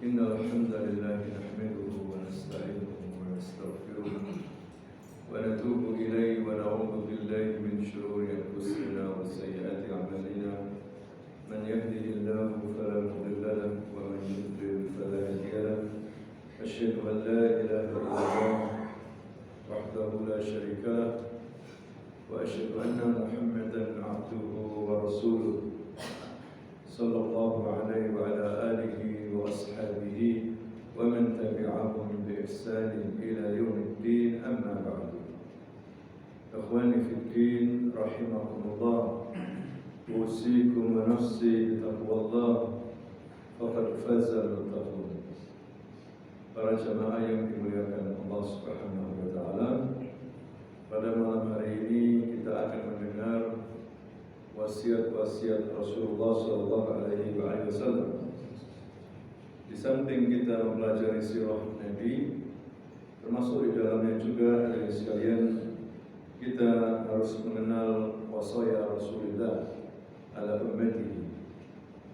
إن الحمد لله نحمده ونستعينه ونستغفره ونتوب إليه ونعوذ بالله من شرور أنفسنا وسيئات أعمالنا من يهده الله فلا مضل له ومن يضلل فلا هادي له أشهد أن لا إله إلا الله وحده لا شريك له وأشهد أن محمدا عبده ورسوله صلى الله عليه وعلى آله وأصحابه ومن تبعهم بإحسان إلى يوم الدين أما بعد إخواني في الدين رحمكم الله أوصيكم ونفسي بتقوى الله فقد فاز المتقون. Para jamaah yang dimuliakan Allah Subhanahu wa taala, pada malam hari ini kita akan mendengar wasiat-wasiat Rasulullah sallallahu alaihi wasallam. Di samping kita mempelajari sirah Nabi, termasuk di dalamnya juga dari sekalian kita harus mengenal wasaya Rasulullah ala ummatihi.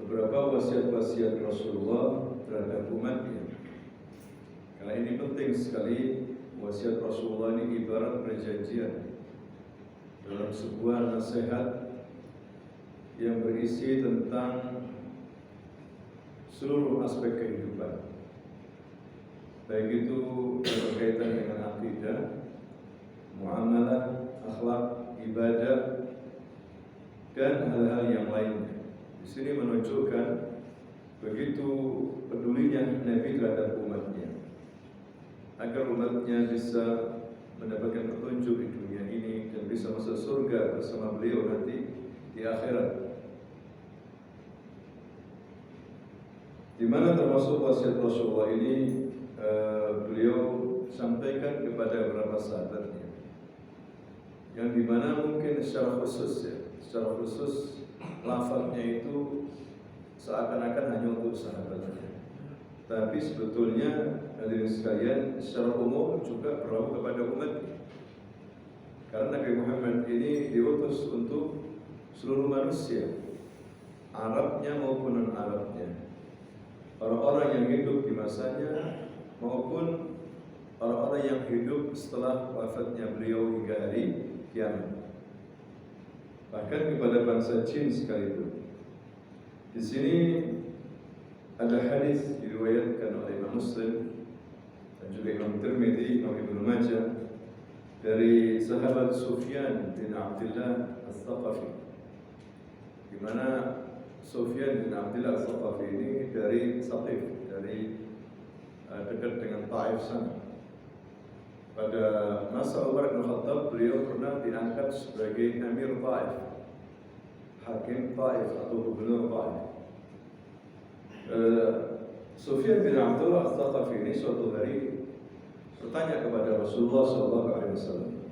Beberapa wasiat-wasiat Rasulullah terhadap umatnya. Karena ini penting sekali, wasiat Rasulullah ini ibarat perjanjian dalam sebuah nasihat yang berisi tentang seluruh aspek kehidupan, baik itu berkaitan dengan akidah, muamalah, akhlak, ibadah, dan hal-hal yang lainnya. Di sini menunjukkan begitu pedulinya Nabi terhadap umatnya, agar umatnya bisa mendapatkan petunjuk di dunia ini dan bisa masuk surga bersama beliau nanti di akhirat. Di mana termasuk wasiat Rasulullah ini beliau sampaikan kepada beberapa sahabatnya, yang dimana mungkin secara khusus lafaznya itu seakan-akan hanya untuk sahabatnya, tapi sebetulnya hadirin sekalian secara umum juga berlaku kepada umatnya. Karena Nabi Muhammad ini diutus untuk seluruh manusia, Arabnya maupun non-Arabnya, orang-orang yang hidup di masanya maupun orang-orang yang hidup setelah wafatnya beliau hingga hari kiamat, bahkan kepada bangsa jin sekalipun. Di sini ada hadis diriwayatkan oleh Imam Muslim dan juga Imam Tirmidzi, Imam Ibnu Majah, dari sahabat Sufyan bin Abdullah As-Saqafi, di mana Sufyan bin Abdullah As-Saqafi ini dari Saqif, dari dekat dengan Taif sana. Pada masa Umar bin Khattab, beliau pernah diangkat sebagai Amir Taif, Hakim Taif atau Gubernur Taif. Sufyan bin Abdullah As-Saqafi ini suatu hari bertanya kepada Rasulullah SAW.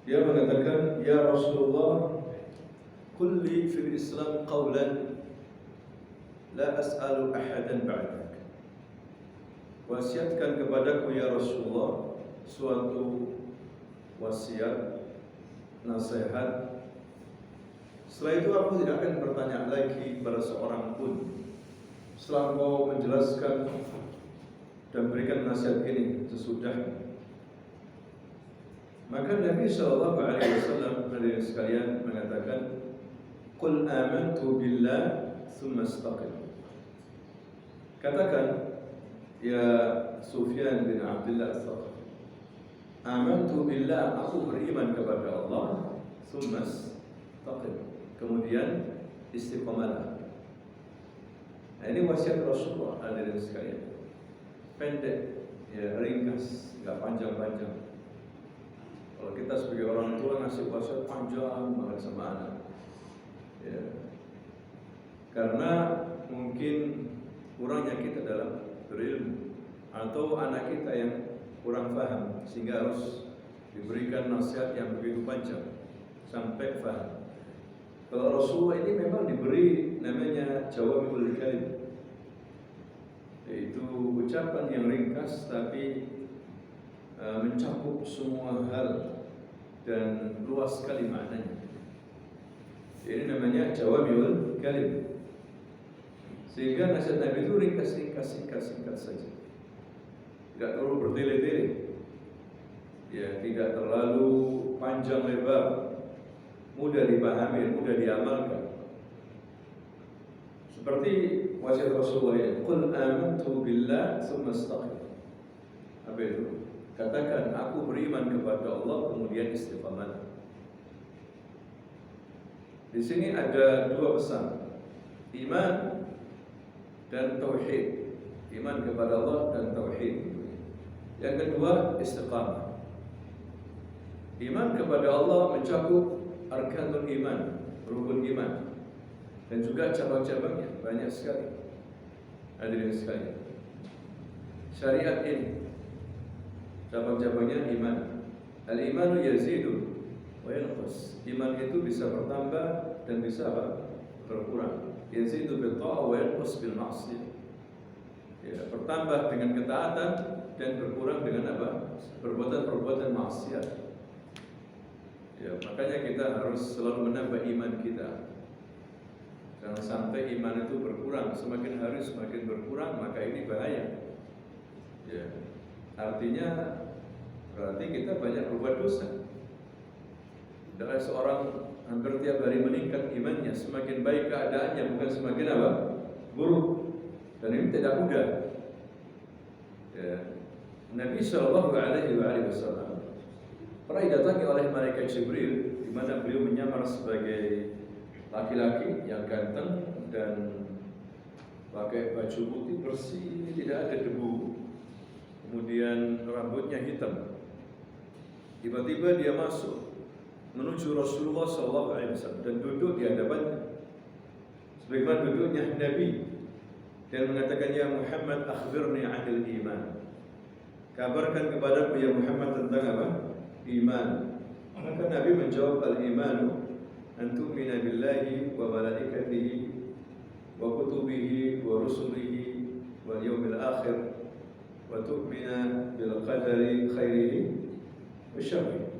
Dia mengatakan, "Ya Rasulullah, qul li fil Islam qawlan la as'alu ahadan ba'dak." Wasiatkan kepadaku ya Rasulullah suatu wasiat, nasihat. Setelah itu aku tidak akan bertanya lagi kepada seorang pun setelah kau menjelaskan dan berikan nasihat ini sesudahnya. Maka Nabi SAW hadirin sekalian mengatakan, "Qul amantu billah tsumma istaqim." Katakan, ya Sufyan bin Abdullah As-Saqafi, amantu billah, aku beriman kepada Allah, tsumma istaqim, kemudian istiqamalah. Nah, ini wasiat Rasulullah hadirin sekalian. Pendek, ya ringkas, nggak panjang-panjang. Kalau kita sebagai orang tua ngasih wasiat panjang banget sama anak, ya, karena mungkin kurangnya kita dalam berilmu, atau anak kita yang kurang paham sehingga harus diberikan nasihat yang begitu panjang sampai paham. Kalau Rasulullah ini memang diberi namanya jawami'ul kalim, yaitu ucapan yang ringkas tapi mencakup semua hal dan luas sekali maknanya. Ini namanya jawami'ul kalim. Sehingga nasihat Nabi itu ringkas saja. Tidak terlalu bertele-tele. Ya, tidak terlalu panjang lebar. Mudah dipahami, mudah diamalkan. Seperti wasiat Rasulullah ini, "Qul amantu billah tsumma istaqim." Apa itu? Katakan, aku beriman kepada Allah, kemudian istiqamah. Di sini ada dua pesan, iman dan tauhid. Iman kepada Allah dan tauhid. Yang kedua, istiqamah. Iman kepada Allah mencakup arkanul iman, rukun iman, dan juga cabang-cabangnya banyak sekali. Hadirin sekalian, syariat ini cabang-cabangnya iman. Al-imanu yazidu wa yanqus. Iman itu bisa bertambah dan bisa berkurang. Yazidu bil ta'ah wa yanqus bil ma'siyah. Ya, bertambah dengan ketaatan dan berkurang dengan apa? Perbuatan-perbuatan maksiat. Ya, makanya kita harus selalu menambah iman kita. Jangan sampai iman itu berkurang, semakin hari semakin berkurang, maka ini bahaya. Ya, artinya berarti kita banyak berbuat dosa. Dari seorang hampir tiap hari meningkat imannya, semakin baik keadaannya, bukan semakin apa? Buruk. Dan ini tidak mudah. Ya. Nabi Shallallahu Alaihi Wasallam pernah didatangi oleh malaikat Jibril, di mana beliau menyamar sebagai laki-laki yang ganteng dan pakai baju putih bersih, tidak ada debu. Kemudian rambutnya hitam. Tiba-tiba dia masuk menuju Rasulullah SAW dan duduk di hadapannya, sebagaimana duduknya Nabi, dan mengatakan, "Ya Muhammad, akhbirni 'anil iman." Kabarkan kepadaku ya Muhammad tentang apa? Iman. Maka Nabi menjawab, "Al-imanu an tu'mina billahi wa malaikatihi wa kutubihi wa rusulihi wal yawmil akhir wa tu'mina bil qadari khairihi wa syarrihi."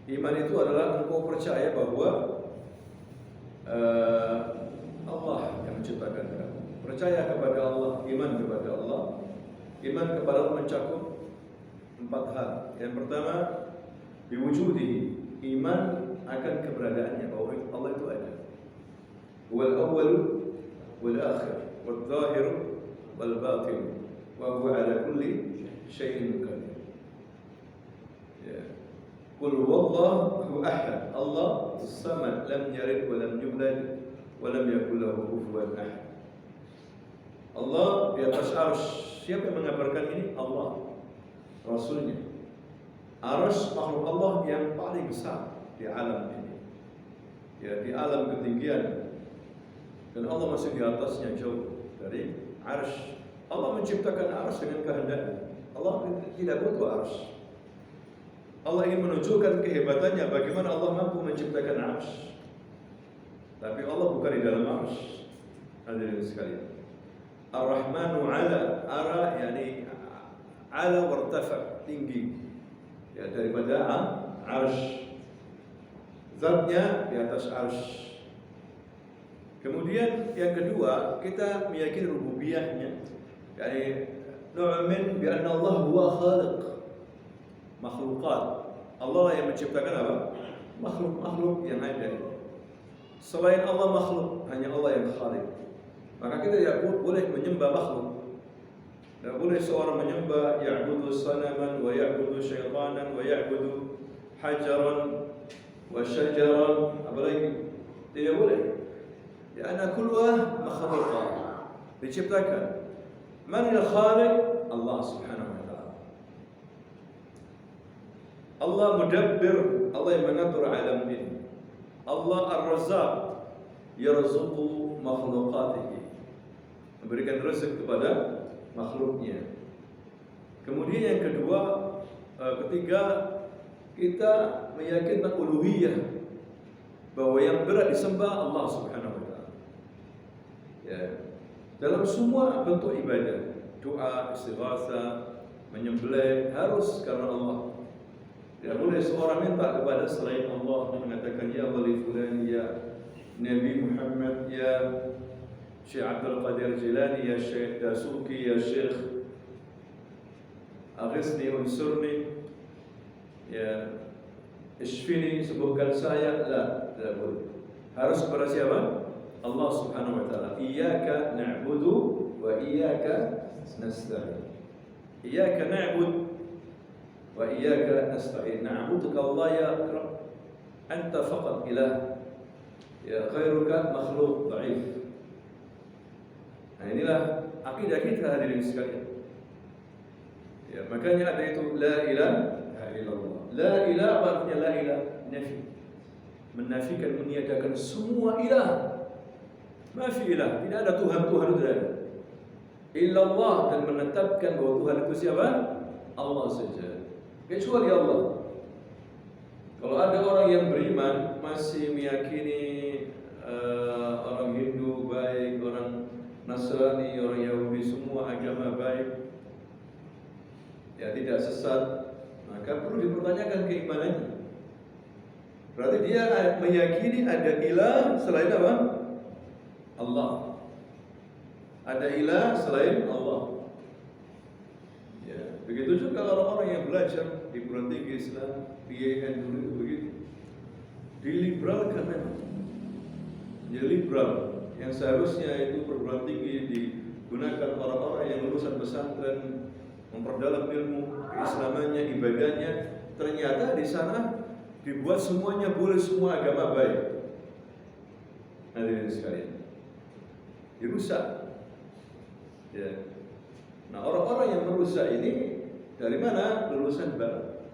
Iman itu adalah engkau percaya bahwa Allah yang menciptakan kamu. Percaya kepada Allah, iman kepada Allah. Iman kepada Allah mencakup 4 hal. Yang pertama, biwujudihi, iman akan keberadaannya, bahwa Allah itu ada. Wal awwalu wal akhir, wal zahir wal batin, wa huwa ala kulli syai'in qadir. Ya. Qul huwallahu ahad, Allah samad, lam yalid wa lam yulad wa lam yakul lahu kufuwan ahad. Allah di atas arsy. Siapa yang mengabarkan ini? Allah, Rasulnya. Arsy makhluk Allah yang paling besar di alam ini, ya, di alam ketinggian, dan Allah masih di atasnya jauh dari arsy. Allah menciptakan arsy dengan kehendaknya. Allah tidak butuh arsy. Allah ingin menunjukkan kehebatannya, bagaimana Allah mampu menciptakan arsy. Tapi Allah bukan di dalam arsy. Hadirin sekalian, Ar-Rahmanu ala yani ala wartafa, tinggi, ya, daripada arsy. Zatnya di atas arsy. Kemudian yang kedua, kita meyakini rububiyahnya, yani nu'min bi anna Allah huwa khaliq makhluqat. Allah lah yang menciptakan apa? Makhluk-makhluk yang ada. Selain Allah makhluk, hanya Allah yang khaliq. Maka kita tidak boleh menyembah makhluk. Tidak boleh seorang menyembah ya'budu sanaman wa ya'budu syaitanan wa ya'budu hajaran wa syajaran, apalagi tidak boleh. Ya, ana kulluha makhluqah, diciptakan. Man al-khaliq? Allah subhanahu wa ta'ala. Allah mudabbir, Allah yang mengatur alam ini. Allah ar-razzaq, yarzuqu makhluqatihi, memberikan rezeki kepada makhluknya. Kemudian yang kedua, ketiga, kita meyakini uluhiyah, bahwa yang berat disembah Allah Subhanahu wa taala. Ya. Dalam semua bentuk ibadah, doa, istighatsah, menyembelih, harus karena Allah. Tidak boleh seorang minta kepada selain Allah, mengatakan ya wali fulan, ya Nabi Muhammad, ya Syekh Abdul Qadir Jilani, ya Syekh Dasuki, ya Syekh Aghisni unsurni, ya Ishfini, sembuhkan saya. Tidak boleh. Harus kepada siapa? Allah Subhanahu wa taala. Iyyaka na'budu wa iyyaka nasta'in. Iyyaka na'bud wa iyyaka nasta'in. Na'buduka Allah ya Rabb. Anta faqat ilah. Ya ghairuka makhluk dhaif. Nah, inilah akidah kita hadirin sekalian. Ya, makanya ada itu la ilaha illallah. La ilaha artinya la ilaha, nafi. Menafikan, meniadakan semua ilah. Mafi ilah, tidak ada Tuhan-Tuhan, tidak ada. Illallah, dan menetapkan bahwa Tuhan itu siapa? Allah saja. Kecuali Allah. Kalau ada orang yang beriman masih meyakini orang Hindu baik, orang Nasrani, orang Yahudi, semua agama baik, ya tidak sesat, maka perlu dipertanyakan keimanannya. Berarti dia meyakini ada ilah selain apa? Allah. Ada ilah selain Allah. Ya, begitu juga orang-orang yang belajar di perguruan tinggi Islam, PIN dulu itu begitu. Diliberalkan memang. Jadi liberal, yang seharusnya itu perguruan tinggi digunakan orang-orang yang lulusan pesantren, memperdalam ilmu keislamannya, ibadahnya, ternyata di sana dibuat semuanya boleh, semua agama baik. Hadirin sekalian, dirusak. Ya. Nah, orang-orang yang merusak ini dari mana? Lulusan barat.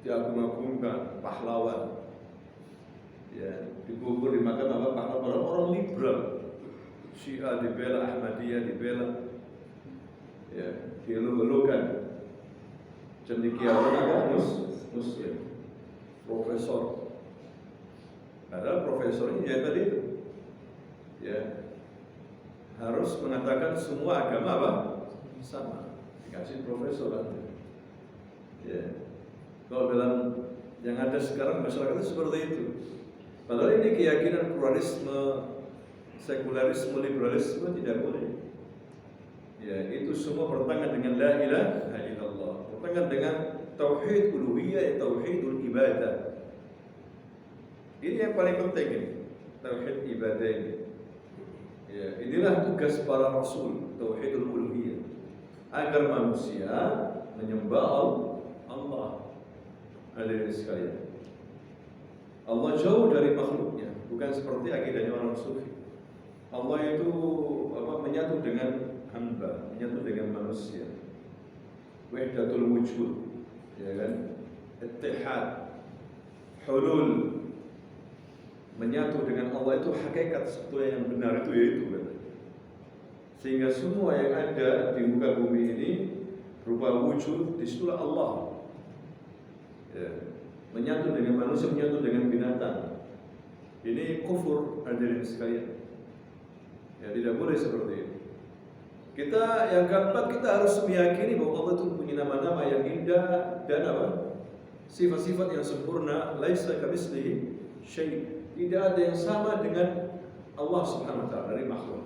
Diagung-agungkan pahlawan. Ya, dikubur di makam apa? Pahlawan, orang liberal. Syiah dibela, Ahmadiyah dibela. Ya, dielu-elukan. Cendekiawan apa? Muslim. Profesor. Padahal profesor ini ya tadi itu. Ya. Harus mengatakan semua agama apa? Sama. Dikasih profesor kan. Ya. Kalau dalam yang ada sekarang masyarakat itu seperti itu. Padahal ini keyakinan pluralisme, sekularisme, liberalisme tidak boleh. Ya, itu semua bertentangan dengan la ilaha illallah, bertentangan dengan tauhid uluhiyah, tauhidul ibadah. Ini yang paling penting ini, tauhid ibadah ini. Ya, inilah tugas para rasul, tauhidul uluhiyah, agar manusia menyembah Allah. Hadirin sekalian, Allah jauh dari makhluknya, bukan seperti akidahnya orang sufi. Allah itu menyatu dengan hamba, menyatu dengan manusia. Wahdatul wujud, ya kan? Ittihad, hulul, menyatu dengan Allah itu hakikat sebetulnya yang benar itu yaitu kan? Sehingga semua yang ada di muka bumi ini berupa wujud, disitulah Allah. Ya. Menyatu dengan manusia, menyatu dengan binatang. Ini kufur, hadirin sekalian. Ya, tidak boleh seperti ini. Kita yang keempat, kita harus meyakini bahwa Allah itu punya nama-nama yang indah dan apa? Sifat-sifat yang sempurna. Laisa kamitslihi syai'. Tidak ada yang sama dengan Allah Subhanahu wa taala dari makhluk.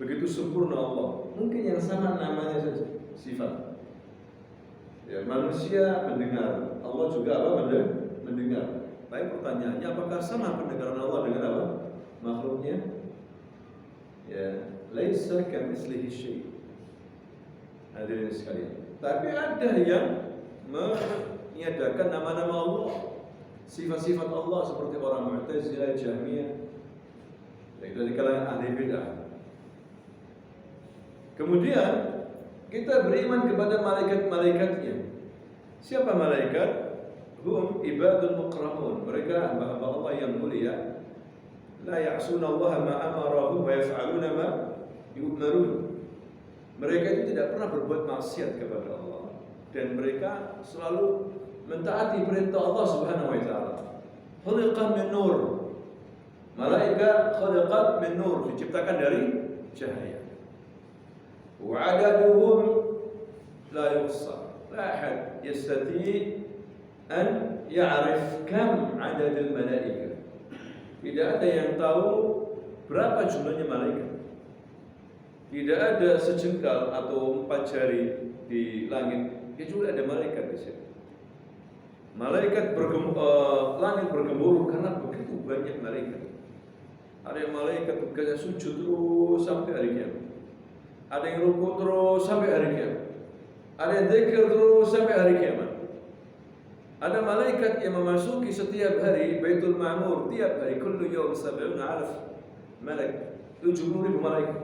Begitu sempurna Allah. Mungkin yang sama namanya saja, sifat. Ya, manusia mendengar, Allah juga apa? Mendengar. Tapi pertanyaannya, apakah sama pendengaran Allah dengan apa? Makhluknya? Ya, laisa kamitslihi syai'. Hadirin sekalian. Tapi ada yang meniadakan nama-nama Allah, sifat-sifat Allah seperti orang Mu'tazilah, Jahmiyah, dari kalangan ahli bidah. Kemudian kita beriman kepada malaikat-malaikatnya. Siapa malaikat? Hum ibadul mukramun. Mereka hamba-hamba Allah yang mulia. La ya'suna Allah ma amarahum wa yaf'aluna ma yu'marun. Mereka itu tidak pernah berbuat maksiat kepada Allah, dan mereka selalu mentaati perintah Allah Subhanahu wa taala. Khuliqa min nur. Malaikat khuliqat min nur, diciptakan dari cahaya. Wa adaduhum la yuhsa. La ahad yastati an ya'rif kam adadul malaikah. Tidak ada yang tahu Berapa jumlahnya malaikat? Tidak ada sejengkal atau 4 jari di langit kecuali ada malaikat di situ. Malaikat langit bergemuruh karena begitu banyak malaikat. Ada yang malaikat tugasnya sujud terus sampai hari kiamat. Ada yang rukuk terus sampai hari kiamat. Ada yang zikir terus sampai hari kiamat. Ada malaikat yang memasuki setiap hari Baitul Ma'mur, tiap hari kullu yawm 70,000 malaikat, 70,000 malaikat.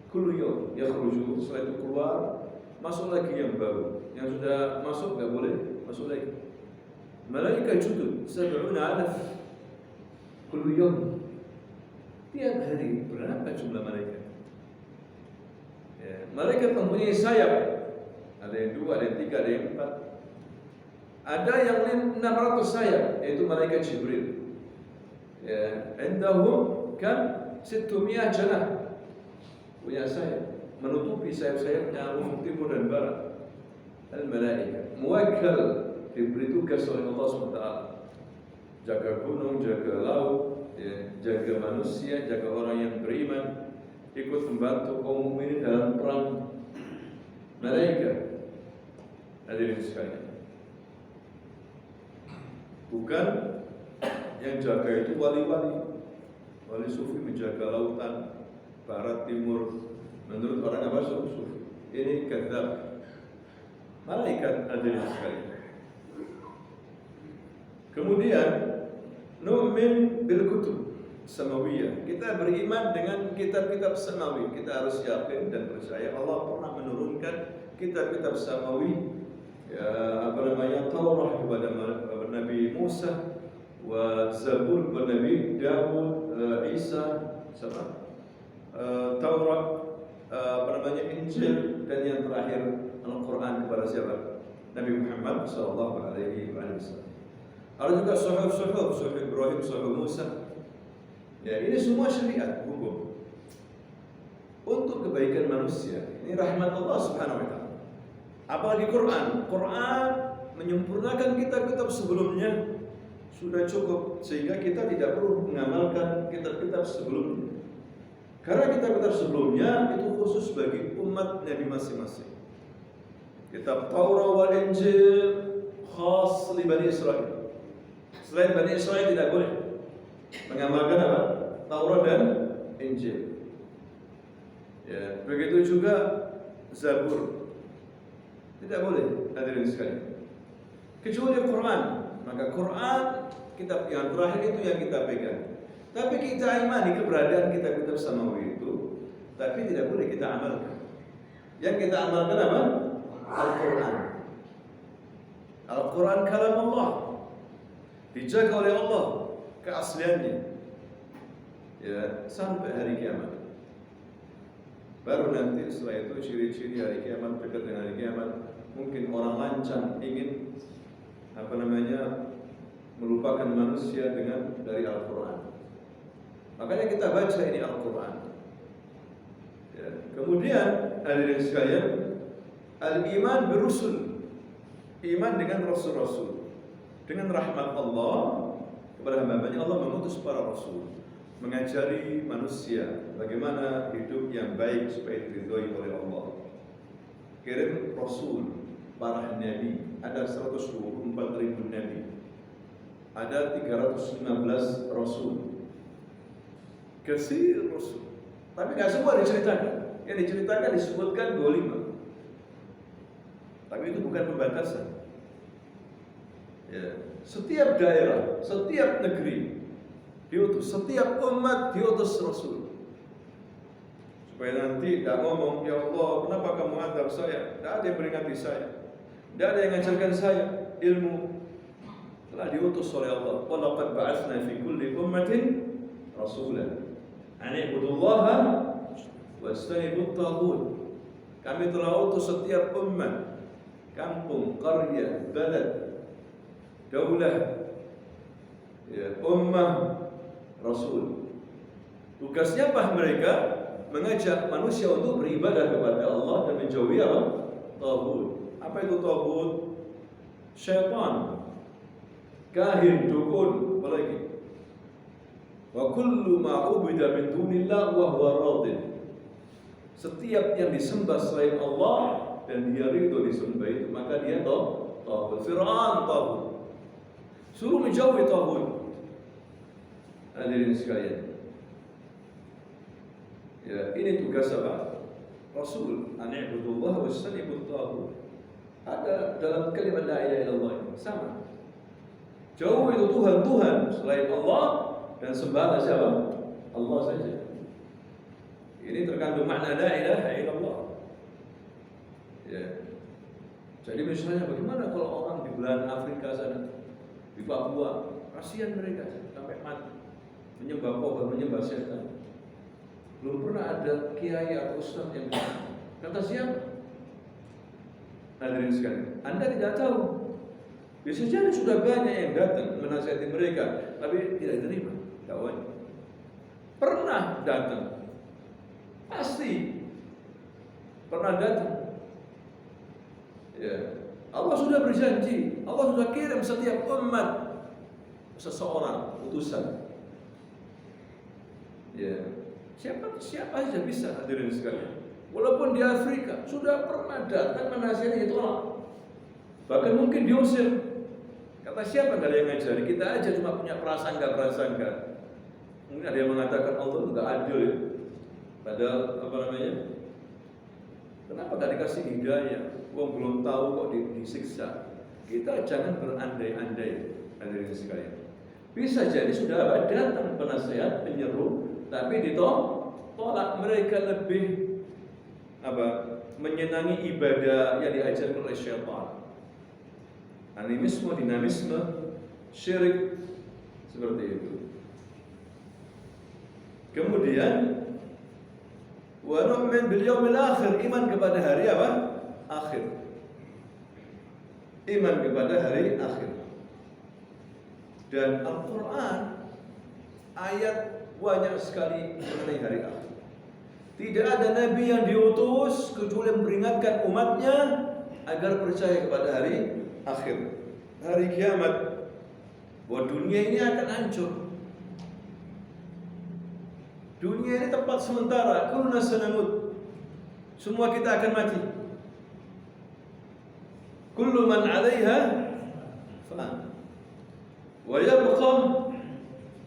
Kullu yawm yakhruju, setelah itu keluar, masuk lagi yang baru. Yang sudah masuk enggak boleh masuk lagi. Malaikat judul 70,000 kullu yawm. Tiap hari berapa jumlah malaikat? Ya, malaikat mempunyai sayap. Ada yang 2, ada yang 3, ada yang 4. Ada yang 600 sayap, yaitu malaikat Jibril. Ya, indahum kan 600 janah. Punya sayap, menutupi sayap-sayapnya ufuk timur dan barat. Al-malaikat muwakkal, diberi tugas oleh Allah SWT. Jaga gunung, jaga laut, ya, jaga manusia, jaga orang yang beriman, ikut membantu kaum mukminin dalam perang. Malaikat hadirin sekalian, bukan yang jaga itu wali-wali. Wali sufi menjaga lautan barat timur, menurut orang apa sufi. Ini kadzab. Malaikat hadirin sekalian. Kemudian nu'min bil kutub samawiyah. Kita beriman dengan kitab-kitab samawi. Kita harus yakin dan percaya Allah pernah menurunkan kitab-kitab samawi, Taurat kepada Nabi Musa, wa Zabur kepada Nabi Daud, Isa, Taurat, Injil, dan yang terakhir Al-Quran kepada siapa? Nabi Muhammad sallallahu alaihi wasallam. Ada juga suhuf Ibrahim, suhuf Musa. Ya, ini semua syariat hukum untuk kebaikan manusia. Ini rahmat Allah Subhanahu wa taala. Apalagi Quran menyempurnakan kitab-kitab sebelumnya sudah cukup, sehingga kita tidak perlu mengamalkan kitab-kitab sebelumnya. Karena kitab-kitab sebelumnya itu khusus bagi umat Nabi masing-masing. Kitab Taurat wal Injil khas li Bani Israel. Selain Bani Israel tidak boleh mengamalkan apa? Taurat dan Injil. Ya, begitu juga Zabur. Tidak boleh, hadirin sekalian. Kecuali Quran. Maka Quran, kitab yang terakhir itu yang kita pegang. Tapi kita imani keberadaan kitab-kitab samawi itu, tapi tidak boleh kita amalkan. Yang kita amalkan apa? Al-Quran. Al-Quran kalam Allah, dijaga oleh Allah keasliannya, ya, sampai hari kiamat. Baru nanti setelah itu ciri-ciri hari kiamat, dekat dengan hari kiamat, mungkin orang lancang ingin melupakan manusia dengan dari Al-Quran. Makanya kita baca ini Al-Quran. Ya. Kemudian hadirin sekalian, al-iman birusul, iman dengan rasul-rasul, dengan rahmat Allah kepada hamba-hambanya. Allah mengutus para rasul mengajari manusia bagaimana hidup yang baik supaya diridhoi oleh Allah. Kirim rasul, para nabi, ada 124.000 nabi, ada 315 rasul, kasir rasul. Tapi nggak semua diceritakan. Yang diceritakan disebutkan 25. Tapi itu bukan pembatasan. Ya, setiap daerah, setiap negeri diutus, setiap umat diutus rasul. Supaya nanti tidak ngomong, ya Allah, kenapa kamu azab saya? Tidak ada yang peringati saya, tidak ada yang mengajarkan saya ilmu. Telah diutus oleh Allah. Wa laqad ba'atsna fi kulli ummatin rasulan an i'budullaha wajtanibut taghut. Kami telah utus setiap umat, kampung, qaryah, balad, daulah, ya, ummah, rasul. Tugasnya apa mereka? Mengajak manusia untuk beribadah kepada Allah dan menjauhi apa? Taghut. Apa itu taghut? Syaitan, kahin, dukun, apalagi Wa kullu ma ubida min dunillah wa huwa radin. Setiap yang disembah selain Allah dan dia ridho disembah itu, maka dia taghut. Fir'aun taghut. Suruh menjauhi taghut. Hadirin sekalian. Ya, ini tugas apa? Rasul, ani'budullah wastani'but taghut. Ada dalam kalimat la ilaha illallah ini sama. Jauh itu Tuhan selain Allah dan sembahlah siapa? Allah saja. Ini terkandung makna la ilaha illallah. Ya. Jadi misalnya bagaimana kalau orang di belahan Afrika sana, di Papua, kasihan mereka sampai mati menyembah pohon, menyembah setan. Belum pernah ada kiai atau ustaz yang kata siapa? Hadirin sekalian, Anda tidak tahu. Bisa jadi sudah banyak yang datang menasihati mereka, tapi tidak diterima dakwahnya. Pernah datang, pasti pernah datang. Ya, Allah sudah berjanji, Allah sudah kirim setiap umat seseorang utusan. Ya, siapa saja bisa, hadirin sekalian. Walaupun di Afrika sudah pernah datang menasihati itu orang, bahkan mungkin diusir. Kata siapa nggak ada yang ngajari? Kita aja cuma punya prasangka. Mungkin ada yang mengatakan Allah itu nggak adil ya. Padahal apa namanya? Kenapa nggak dikasih hidayah? Wong belum tahu kok disiksa. Kita jangan berandai-andai, hadirin sekalian. Bisa jadi sudah datang penasehat, penyeru, tapi ditolak. Mereka lebih menyenangi ibadah yang diajarkan oleh syaitan. Animisme, dinamisme, syirik seperti itu. Kemudian wa nu'min bil yaumil akhir, iman kepada hari apa? Akhir. Iman kepada hari akhir. Dan Al-Qur'an ayat banyak sekali mengenai hari akhir. Tidak ada nabi yang diutus kecuali memperingatkan umatnya agar percaya kepada hari akhir, hari kiamat, bahwa dunia ini akan hancur. Dunia ini tempat sementara, kullu sanamut. Semua kita akan mati. Kullu man 'alaiha fan. Wa yabqa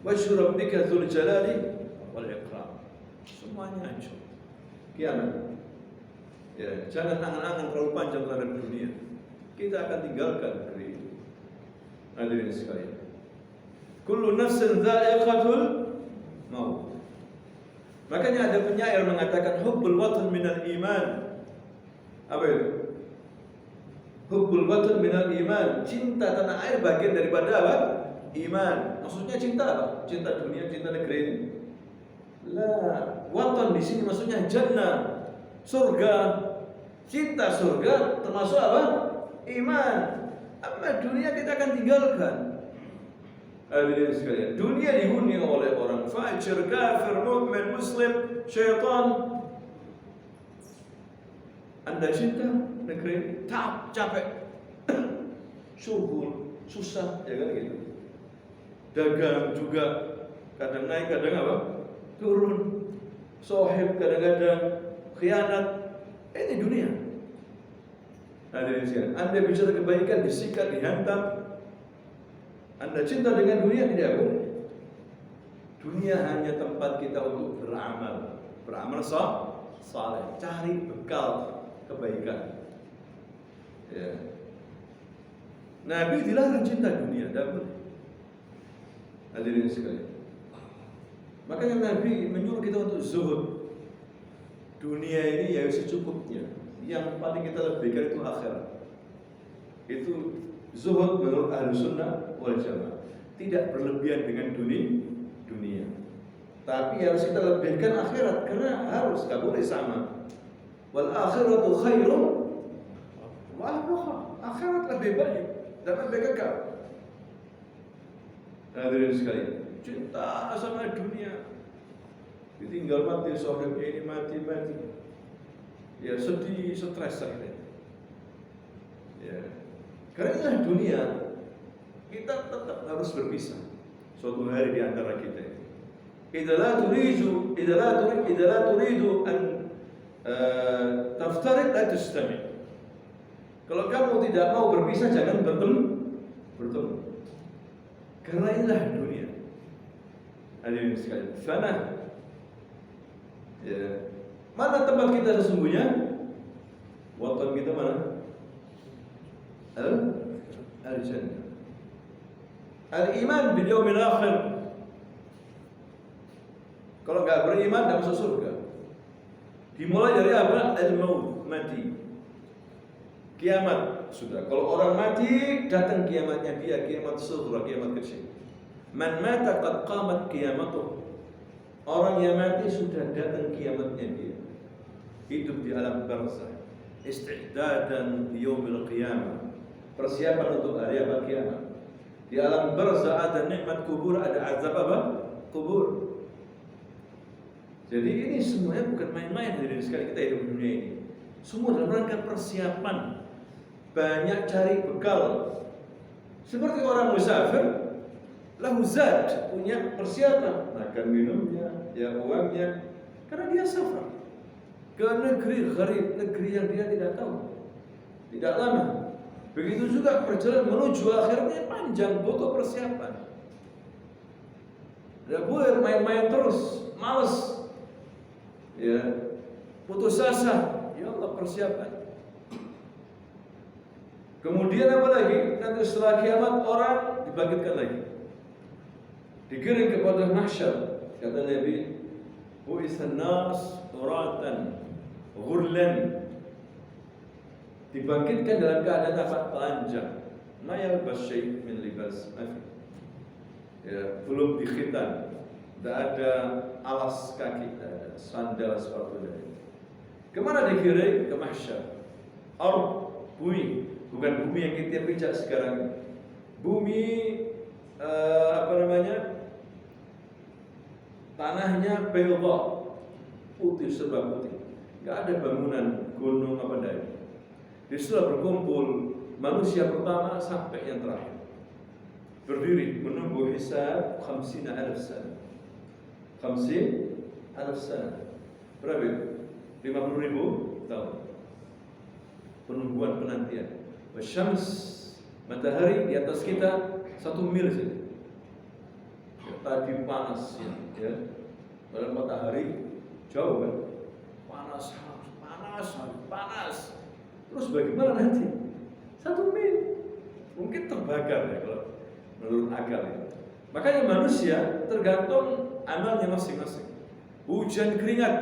wajhu rabbika dzul jalali wal ikram. Semuanya hancur. Kiamat. Ya, jangan angan-angan terlalu panjang terhadap dunia. Kita akan tinggalkan negeri ini. Hadirin sekalian. Kullu nafsin dha'iqatul maut. Makanya ada penyair mengatakan hubbul watan minal iman. Apa itu? Hubbul watan minal iman. Cinta tanah air bagian daripada apa? Iman. Maksudnya cinta apa? Cinta dunia, cinta negeri ini. La, watan di sini maksudnya jannah, surga. Cinta surga termasuk apa? Iman. Apa dunia kita akan tinggalkan. Hadirin sekalian, dunia dihuni oleh orang fajir, kafir, mukmin, muslim, syaitan. Anda cinta negeri, capek, subur, susah, ya kan gitu. Dagang juga kadang naik, kadang apa? Turun. Sohib kadang-kadang khianat. Ini dunia. Hadirin sekalian, Anda bicara kebaikan disikat, dihantam. Anda cinta dengan dunia, tidak boleh. Dunia hanya tempat kita untuk beramal saleh, cari bekal kebaikan. Ya. Nabi dilarang cinta dunia, tidak boleh. Hadirin sekalian, makanya Nabi menyuruh kita untuk zuhud. Dunia ini ya secukupnya. Yang paling kita lebihkan itu akhirat. Itu zuhud menurut ahli sunnah wal jamaah. Tidak berlebihan dengan dunia. Tapi harus kita lebihkan akhirat, karena harus, gak boleh sama. Wal akhiratu khairun wa abqa. Akhirat lebih baik dan lebih kekal. Hadirin sekalian, cinta sama dunia, ditinggal mati, sahabatnya ini mati, ya sedih, stres saja. Ya, karena dunia kita tetap harus berpisah suatu hari di antara kita. إذا لا تريد أن تفترق لا تستمع. Kalau kamu tidak mau berpisah, jangan bertemu. Karena inilah dunia. Hadirin sekalian, fana. Ya. Mana tempat kita sesungguhnya? Watan kita mana? Al-jannah. Al-iman bil yaumil akhir. Kalau enggak beriman tidak masuk surga. Dimulai dari apa? Al-maut, mati. Kiamat sudah. Kalau orang mati, datang kiamatnya dia, kiamat sughra, kiamat kecil. Man mata qad qamat qiyamatuh. Orang yang mati sudah datang kiamatnya dia. Hidup di alam barzakh. Isti'dadan li yaumil qiyamah. Persiapan untuk hari apa? Kiamat. Di alam barzakh ada nikmat kubur, ada azab apa? Kubur. Jadi ini semuanya bukan main-main dari sekali kita hidup di dunia ini. Semua dalam rangka persiapan. Banyak cari bekal. Seperti orang musafir, lahu zad, punya persiapan, makan minumnya, ya uangnya, karena dia safar ke negeri gharib, negeri yang dia tidak tahu, tidak lama. Begitu juga perjalanan menuju akhirnya panjang, butuh persiapan. Tidak boleh main-main terus, males. Ya, putus asa, ya Allah persiapan. Kemudian apa lagi? Nanti setelah kiamat orang dibangkitkan lagi, digiring kepada mahsyar. Kata Nabi, bu'itsan nas uratan ghurlan. Dibangkitkan dalam keadaan apa? Telanjang. Ma yalbas syai' min libas. Ya, belum dikhitan. Tidak ada alas kaki, tidak ada sandal sepatu dari. Kemana dikirim? Ke mahsyar. Bumi, bukan bumi yang kita pijak sekarang. Bumi tanahnya bayda, putih, serba putih. Enggak ada bangunan, gunung apa dari. Di setelah berkumpul manusia pertama sampai yang terakhir, berdiri menunggu hisab 50,000 sana. 50,000 sana. Berapa itu? 50,000 tahun. Penungguan penantian. Wasyams, matahari di atas kita 1 mil saja. Ya, tadi panas ya. Dalam matahari jauh kan? Panas. Terus bagaimana nanti? 1 mil. Mungkin terbakar ya kalau menurut akal ya. Makanya manusia tergantung amalnya masing-masing. Hujan keringat,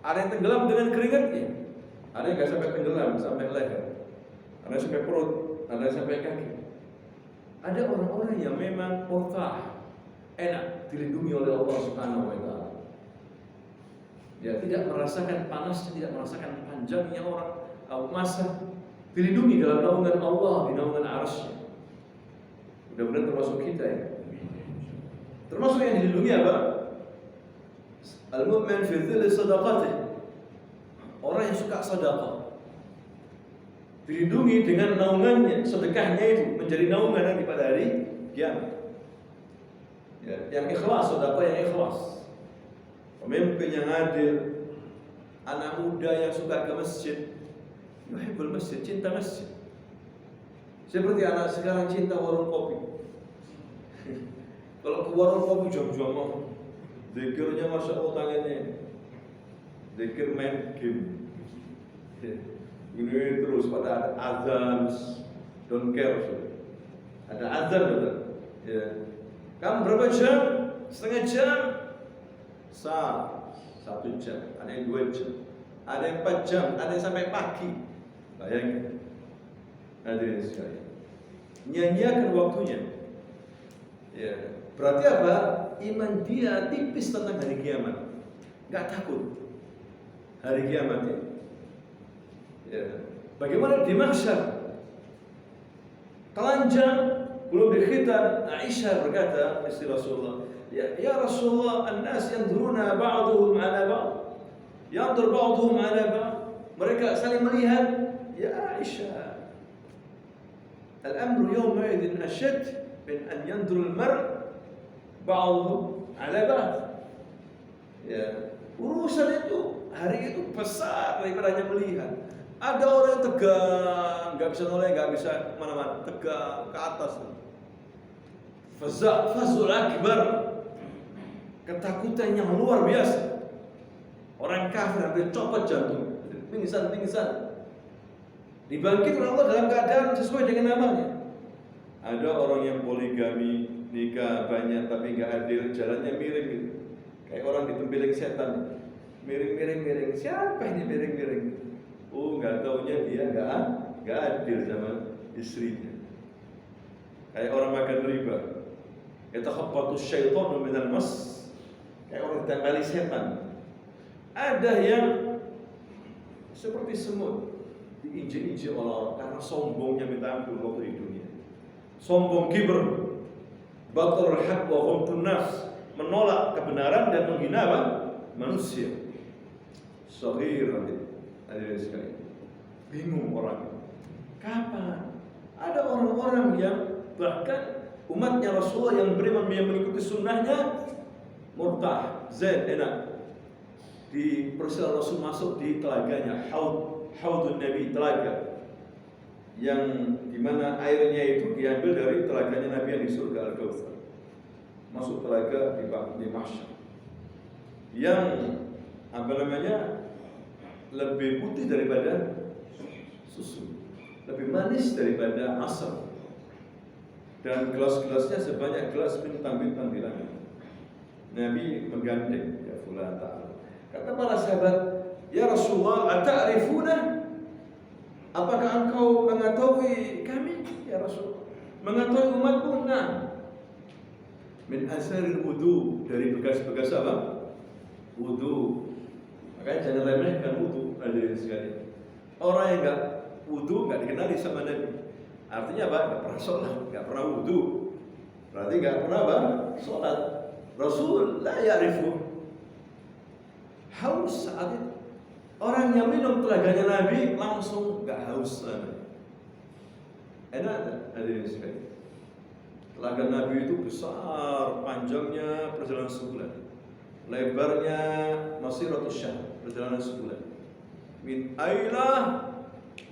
ada yang tenggelam dengan keringatnya, ada yang nggak sampai tenggelam, sampai leher, ada yang sampai perut, ada yang sampai kaki. Ada orang-orang yang memang murtah, enak, dilindungi oleh Allah Subhanahu wa Ta'ala. Ya, tidak merasakan panas, tidak merasakan panjangnya orang masa, dilindungi dalam naungan Allah, di naungan arasy-Nya. Mudah-mudahan termasuk kita ya. Termasuk yang dilindungi apa? Al-mu'min fi dhilli sadaqatih. Orang yang suka sedekah dilindungi dengan naungannya, sedekahnya itu menjadi naungan nanti pada hari kiamat. Ya, yang ikhlas, sedekah yang ikhlas. Pemimpin yang adil, anak muda yang suka ke masjid, yuhibbul masjid, cinta masjid. Seperti anak sekarang cinta warung kopi. Kalau ke warung kopi jam-jam, zikirnya masya Allah tangannya, zikir main game. Ini terus pada ada azan, don't care. Ada azan betul. Ya. Kamu berapa jam? Setengah jam. 1 jam. Ada yang 2 jam. Ada yang 4 jam. Ada yang sampai pagi. Bayangkan. Hadirin sekalian. Nyanyiakan waktunya. Ya. Berarti apa? Iman dia tipis tentang hari kiamat. Enggak takut hari kiamat ya. Ya. Bagaimana di mahsyar? Telanjang, belum dikhitan. Aisyah berkata, istri Rasulullah, ya Rasulullah, an-nas yanzuruna ba'duhum 'ala ba'd. Yanzur ba'duhum 'ala ba'd. Mereka saling melihat. Ya Aisyah, al-amru yawma idzin ashad min an yanzur al-mar' ba'duhum 'ala ba'd. Ya, urusan itu hari itu besar daripada hanya melihat. Ada orang yang tegang, nggak bisa noleh, nggak bisa kemana-mana, tegang ke atas. Fazul akbar, ketakutan yang luar biasa. Orang kafir hampir copot jantung, pingsan. Dibangkit oleh Allah dalam keadaan sesuai dengan namanya. Ada orang yang poligami, nikah banyak tapi nggak adil, jalannya miring gitu. Kayak orang ditempelin setan, miring. Siapa ini miring? Oh, nggak taunya dia nggak adil sama istrinya. Kayak orang makan riba, yatakhabbatu syaitanu minal mas, kayak orang ditempeli setan. Ada yang seperti semut, diinjek-injek orang karena sombongnya minta ampun waktu di dunia. Sombong kibr, batrul haq wa ghamtun nafs, menolak kebenaran dan menghina manusia. Shaghir hadirin sekalian. Bingung orang. Kapan? Ada orang-orang yang bahkan umatnya Rasulullah yang beriman yang mengikuti sunnahnya murtah, zaid, enak. Di persilahan Rasul masuk di telaganya, haudun Nabi, telaga yang dimana airnya itu diambil dari telaganya Nabi yang di surga Al-Kautsar. Masuk telaga di Mahsyar yang lebih putih daripada susu, lebih manis daripada asam, dan gelas-gelasnya sebanyak gelas bintang-bintang di langit. Nabi menggandeng, ya fulan ta'ala. Kata para sahabat, ya Rasulullah, ata'rifuna? Apakah engkau mengetahui kami, ya Rasulullah? Mengetahui umatku? Nah, min asaril wudu, dari bekas-bekas apa? Wudu. Makanya jangan remehkan wudu, hadirin sekalian. Orang yang enggak wudu enggak dikenali sama Nabi. Artinya apa? Enggak pernah sholat, enggak pernah wudu. Berarti enggak pernah apa? Sholat. Rasul la ya'rifu. Haus saat itu. Orang yang minum telaganya Nabi langsung enggak haus lagi. Enak hadirin sekalian. Telaga Nabi itu besar, panjangnya perjalanan sebulan. Lebarnya masiratus syahr, perjalanan sebulan. Min Ailah,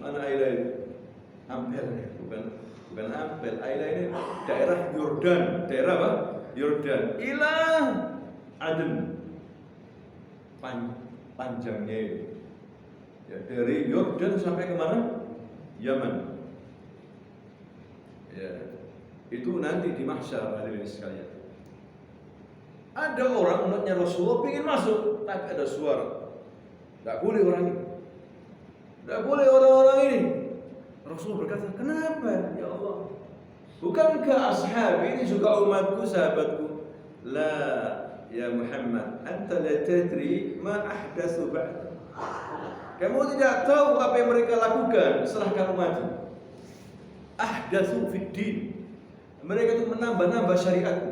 mana Ailah itu? Ampel, bukan Ampel. Ailah ini daerah Yordan, daerah apa? Yordan. Ilah Aden, panjangnya itu. Ya, dari Yordan sampai kemana? Yaman. Ya, itu nanti di mahsyar hadirin sekalian. Ada orang umatnya Rasulullah ingin masuk, tapi ada suara. Tidak boleh orang ini. Tidak boleh orang-orang ini. Rasul berkata, kenapa? Ya Allah, bukankah ashab ini juga umatku, sahabatku? La, ya Muhammad, anta la tadri ma ahdatsu ba'da. Kamu tidak tahu apa yang mereka lakukan setelah kamu mati. Ahdatsu fid din. Mereka itu menambah-nambah syariatku.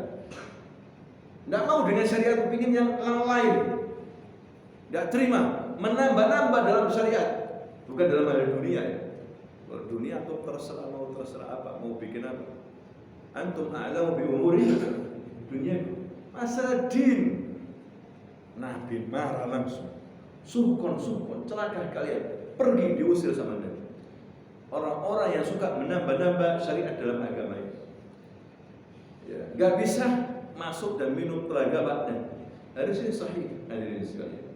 Tidak mau dengan syariat, ingin yang lain. Tidak terima menambah-nambah dalam syariat. Bukan dalam hal dunia ya. Kalau dunia atau terserah, mau terserah apa, mau bikin apa. Antum a'lamu bi umuri dunia. Masalah din, Nabi marah langsung. Sukon, celaka kalian. Pergi, diusir sama Nabi. Orang-orang yang suka menambah-nambah syariat dalam agama ini. Ya, gak bisa masuk dan minum telaga batnya. Hadisnya sahih, hadirin sekalian.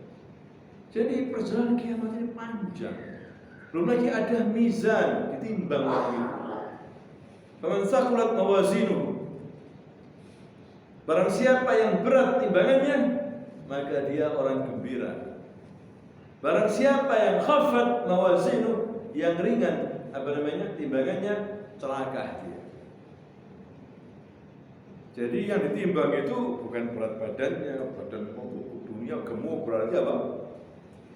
Jadi perjalanan kiamat ini panjang. Belum lagi ada mizan, ditimbang lagi. Faman thaqulat mawazinuhu, barang siapa yang berat timbangannya, maka dia orang gembira. Barang siapa yang khaffat mawazinuhu, yang ringan timbangannya, celaka dia. Jadi yang ditimbang itu bukan berat badannya, badan dunia gemuk, berarti apa?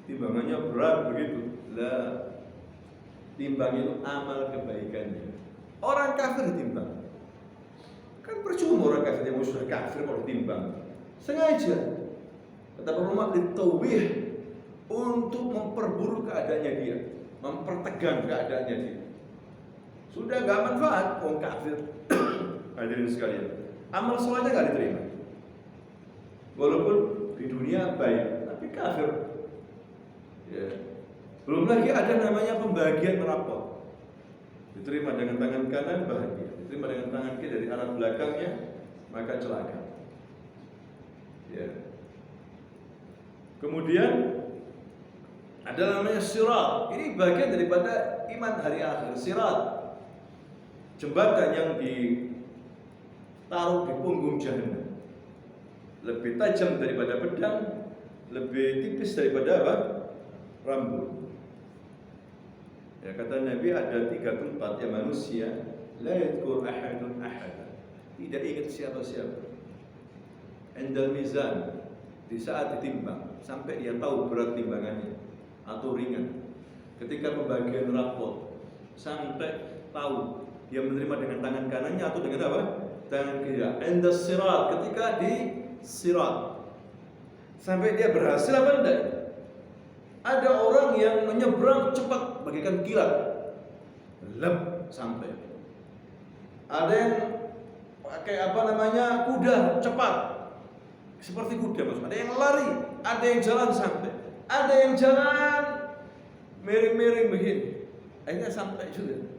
Timbangannya berat begitu. Lah, timbang itu amal kebaikannya. Orang kafir ditimbang. Kan percuma orang kafir yang sudah kafir kalau ditimbang. Sengaja. Kata para ulama, ditawbih, untuk memperburuk keadaannya dia, mempertegang keadaannya dia. Sudah gak manfaat orang kafir. Hadirin sekalian, amal solehnya gak diterima. Walaupun di dunia baik, tapi kafir. Ya. Belum lagi ada namanya pembagian rapot. Diterima dengan tangan kanan bahagia, diterima dengan tangan kiri dari arah belakangnya maka celaka. Ya. Kemudian ada namanya sirat. Ini bagian daripada iman hari akhir. Sirat, jembatan yang ditaruh di punggung jahannam, lebih tajam daripada pedang, lebih tipis daripada apa? Rambut. Ya, kata Nabi ada 3 tempat yang manusia la yadhkur ahadun ahada, tidak ingat siapa-siapa. Indal mizan, di saat ditimbang sampai dia tahu berat timbangannya atau ringan. Ketika pembagian rapot sampai tahu dia menerima dengan tangan kanannya atau dengan apa? Tangan kiri. Inda sirat, ketika di sirat sampai dia berhasil apa enggak? Ada orang yang menyeberang cepat bagaikan kilat, lep sampai. Ada yang pakai apa namanya kuda cepat, seperti kuda maksudnya. Ada yang lari, ada yang jalan sampai, ada yang jalan miring-miring begini, akhirnya sampai juga.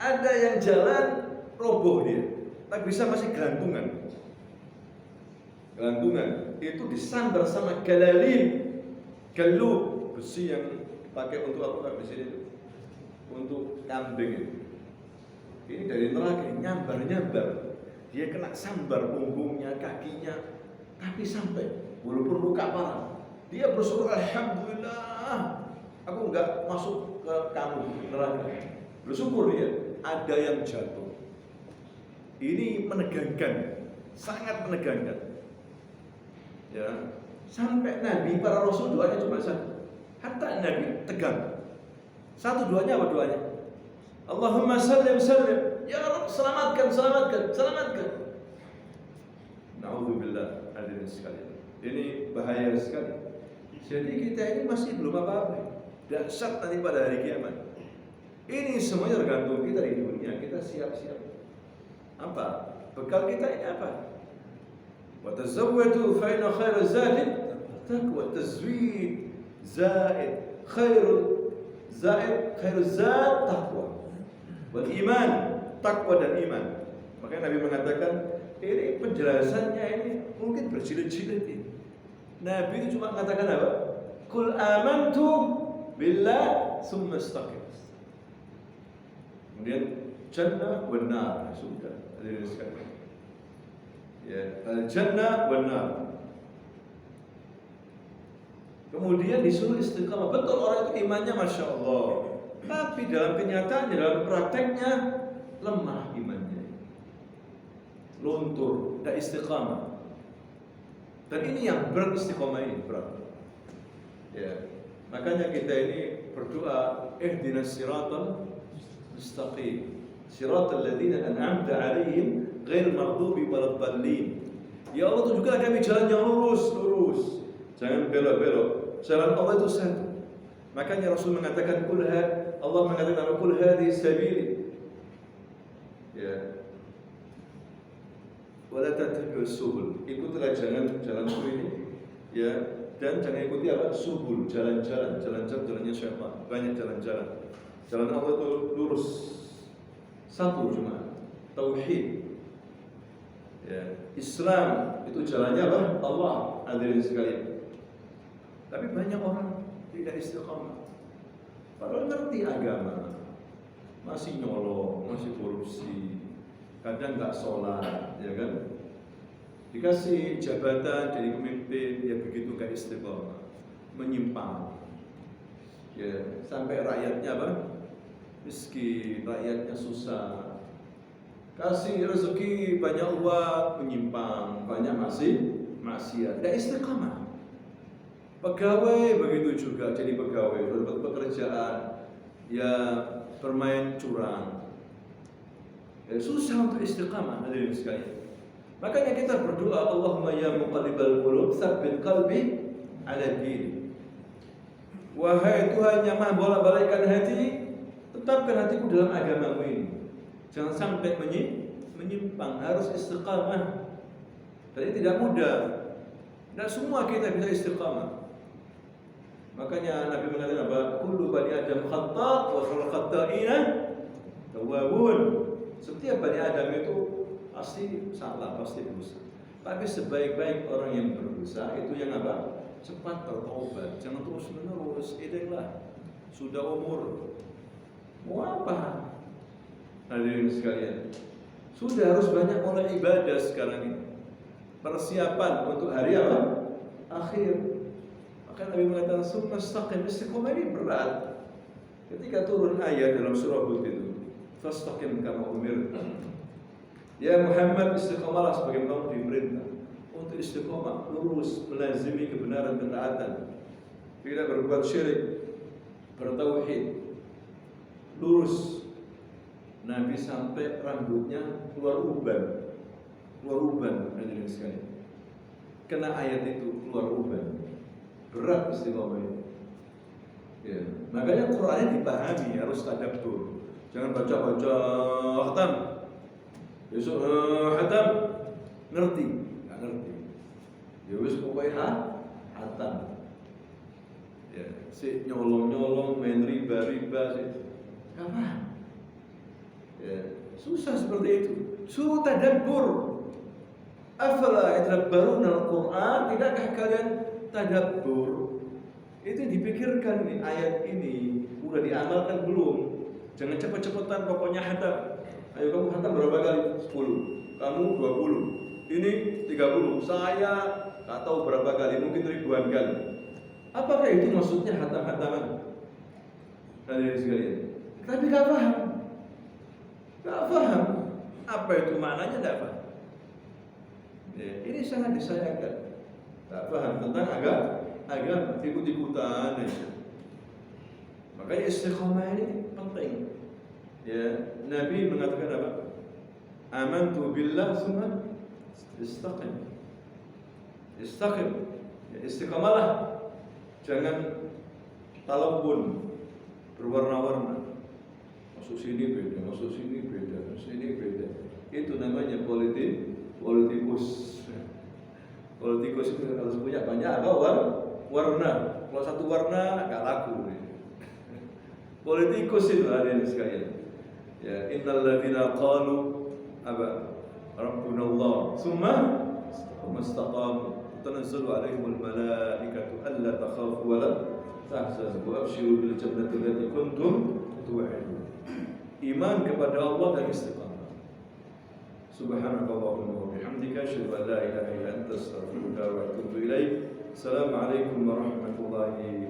Ada yang jalan roboh dia, tapi bisa masih gelantungan. Gelantungan itu disandar sama galalin. Galuh, besi yang pakai untuk apa di sini? Untuk kambing. Ini dari neraka, nyambar-nyambar. Dia kena sambar punggungnya, kakinya, tapi sampai walaupun luka parah. Dia bersyukur, alhamdulillah, aku enggak masuk ke kamu neraka. Bersyukur dia. Ada yang jatuh. Ini menegangkan, sangat menegangkan. Ya. Sampai Nabi, para Rasul doanya cuma satu. Hatta Nabi tegang. Satu doanya apa doanya? Allahumma sallim sallim. Ya Rabb, selamatkan, selamatkan, selamatkan. Na'udzubillah, hadirin sekalian. Ini bahaya sekali. Jadi kita ini masih belum apa-apa. Dahsyat nanti pada hari kiamat. Ini semuanya tergantung kita di dunia. Kita siap-siap. Apa? Bekal kita ini apa? Wa tazawwadu fa inna khairaz zadi taqwa. Tazwid zaid khairuz zad taqwa. Wal iman, takwa dan iman. Makanya Nabi mengatakan ini penjelasannya ini mungkin berjilid-jilid ini. Nabi itu cuma mengatakan apa? Qul amantu billah summa istaqim. Kemudian jannah wan nar, sudah hadirin sekalian. Ya, al-jannah wan nar. Kemudian disuruh istiqamah. Betul orang itu imannya Masya Allah, tapi dalam kenyataannya, dalam prakteknya lemah imannya, luntur, tidak istiqamah. Dan ini yang berat, istiqamah ini berat. Ya, makanya kita ini berdoa, ihdinas siratal mustaqim, siratal ladzina an'amta 'alaihim ghairil maghdubi waladdallin. Ya Allah, tunjukkan kami jalan yang lurus, jangan belok-belok. Jalan Allah itu satu. Makanya Rasul mengatakan Allah mengatakan kul hadhihi sabili. Ya. Wala tattabi'us subul. Ikutilah jalanku ini, ya, dan jangan ikuti apa? Subul, jalannya syaitan. Banyak jalan-jalan. Jalan Allah itu lurus. Satu cuma tauhid. Ya, Islam itu jalannya apa? Allah, hadirin sekalian. Tapi banyak orang tidak istiqamah. Padahal ngerti agama, masih nyolong, masih korupsi, kadang nggak sholat, ya kan? Dikasih jabatan jadi pemimpin, ya begitu nggak istiqamah, menyimpang. Ya, sampai rakyatnya apa? Miskin, rakyatnya susah. Kasih rezeki banyak uang, menyimpang, banyak maksiat, tidak istiqamah. Pegawai begitu juga, jadi pegawai dapat pekerjaan, ya bermain curang. Ya, susah untuk istiqamah, hadirin sekalian. Makanya kita berdoa, Allahumma ya muqallibal qulub, tsabbit qalbi ala din. Wahai Tuhan yang Maha bolak-balikkan hati, tetapkan hatiku dalam agamamu ini. Jangan sampai menyimpang, harus istiqamah. Dan ini tidak mudah. Tidak semua kita bisa istiqamah. Makanya Nabi mengatakan apa? Kullu bani Adam khata' wa khairul khata'ina tawwabun. Setiap bani Adam itu pasti salah, pasti dosa. Tapi sebaik-baik orang yang berdosa itu yang apa? Cepat bertobat, jangan terus menerus. Itulah sudah umur. Mau apa? Hadirin sekalian, sudah harus banyak mulai ibadah sekarang ini. Persiapan untuk hari apa? Akhir. Maka Nabi mengatakan summa istaqim. Istiqomah ini berat. Ketika turun ayat dalam surah Hud itu, fastaqim kama umir. Ya Muhammad, istiqomahlah sebagai kamu diperintah untuk istiqomah, lurus, melazimi kebenaran ketaatan, tidak berbuat syirik, bertauhid, lurus. Nabi sampai rambutnya keluar uban, hadirin sekalian. Kena ayat itu keluar uban, berat istiqomah ini. Ya. Makanya Qurannya dipahami, harus tadabbur. Jangan baca-baca khatam. Besok khatam ngerti, nggak ngerti. Ya wis pokoknya khatam. Ya, si nyolong-nyolong, main riba sih. Apa? Ya, susah seperti itu. Suruh tadabbur. Afala yatadabbaruna al-Qur'an? Tidakkah kalian tadabbur? Itu dipikirkan nih, ayat ini udah diamalkan belum? Jangan cepet-cepetan pokoknya hatam. Ayo kamu hatam berapa kali? 10. Kamu 20. Ini 30. Saya nggak tahu berapa kali, mungkin ribuan kali. Apakah itu maksudnya hatam-hataman? Hadirin sekalian. Tapi nggak paham. Nggak paham. Apa itu maknanya, nggak paham. Ya, ini sangat disayangkan. Nggak paham tentang agama, ikut-ikutan aja. Makanya istiqomah ini penting. Ya, Nabi mengatakan apa? Amantu billah tsumma istaqim. Istaqim. Ya, istiqamalah. Jangan talabun, berwarna-warna. Masuk sini beda, masuk sini beda, sini beda. Itu namanya politikus. Politikus itu harus punya banyak apa? Warna. Kalau satu warna nggak laku. Politikus itu hadirin sekalian. Ya, innal ladzina qalu apa? Rabbuna Allah, tsumma istaqamu, tanazzalu alaihimul malaikatu alla takhafu wa la tahzanu wa abshiru bil jannati allati kuntum tu'adun. Iman kepada Allah dan istiqamah. Subhanakallahumma wa bihamdika asyhadu an la ilaha illa anta astaghfiruka wa atubu ilaik. Assalamualaikum warahmatullahi